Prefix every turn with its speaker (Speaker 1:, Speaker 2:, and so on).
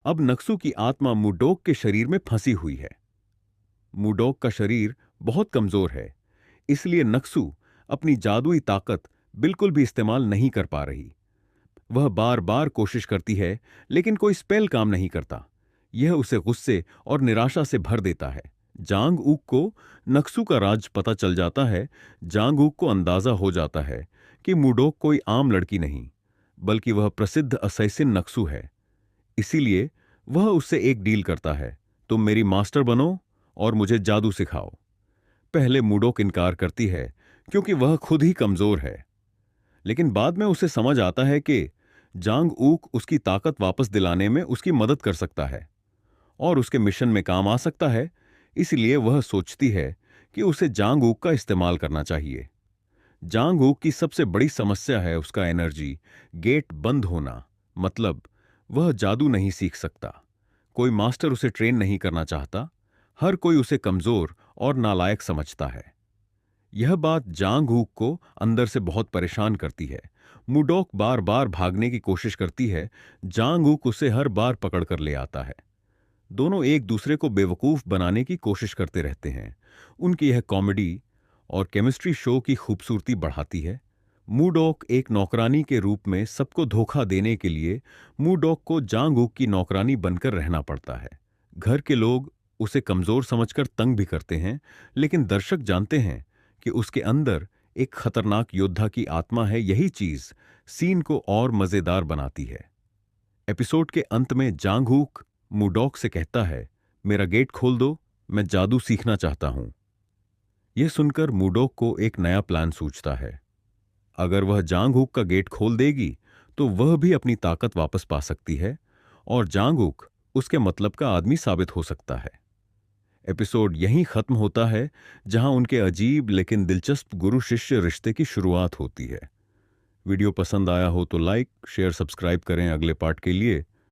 Speaker 1: अब नक्सु की आत्मा मुडोक के शरीर में फंसी हुई है। मुडोक का शरीर बहुत कमजोर है, इसलिए नक्सु अपनी जादुई ताकत बिल्कुल भी इस्तेमाल नहीं कर पा रही। वह बार बार कोशिश करती है, लेकिन कोई स्पेल काम नहीं करता। यह उसे गुस्से और निराशा से भर देता है। जांग ऊक को नक्सु का राज पता चल जाता है। जांग ऊक को अंदाजा हो जाता है कि मुडोक कोई आम लड़की नहीं, बल्कि वह प्रसिद्ध असैसिन नक्सु है। इसीलिए वह उससे एक डील करता है, तुम मेरी मास्टर बनो और मुझे जादू सिखाओ। पहले मुडोक इनकार करती है, क्योंकि वह खुद ही कमजोर है। लेकिन बाद में उसे समझ आता है कि जांग ऊक उसकी ताकत वापस दिलाने में उसकी मदद कर सकता है और उसके मिशन में काम आ सकता है। इसलिए वह सोचती है कि उसे जांग ऊक का इस्तेमाल करना चाहिए। जांग ऊक की सबसे बड़ी समस्या है उसका एनर्जी गेट बंद होना। मतलब वह जादू नहीं सीख सकता। कोई मास्टर उसे ट्रेन नहीं करना चाहता। हर कोई उसे कमजोर और नालायक समझता है। यह बात जांग हूक को अंदर से बहुत परेशान करती है। मुडोक बार बार भागने की कोशिश करती है। जांग हूक उसे हर बार पकड़कर ले आता है। दोनों एक दूसरे को बेवकूफ बनाने की कोशिश करते रहते हैं। उनकी यह कॉमेडी और केमिस्ट्री शो की खूबसूरती बढ़ाती है। मुडोक एक नौकरानी के रूप में सबको धोखा देने के लिए मुडोक को जांग हूक की नौकरानी बनकर रहना पड़ता है। घर के लोग उसे कमजोर समझकर तंग भी करते हैं, लेकिन दर्शक जानते हैं कि उसके अंदर एक खतरनाक योद्धा की आत्मा है। यही चीज सीन को और मजेदार बनाती है। एपिसोड के अंत में जांग हूक मुडॉक से कहता है, मेरा गेट खोल दो, मैं जादू सीखना चाहता हूं। यह सुनकर मुडॉक को एक नया प्लान सूझता है। अगर वह जांग हूक का गेट खोल देगी तो वह भी अपनी ताकत वापस पा सकती है और जांग हूक उसके मतलब का आदमी साबित हो सकता है। एपिसोड यहीं खत्म होता है, जहां उनके अजीब लेकिन दिलचस्प गुरु शिष्य रिश्ते की शुरुआत होती है। वीडियो पसंद आया हो तो लाइक शेयर सब्सक्राइब करें अगले पार्ट के लिए।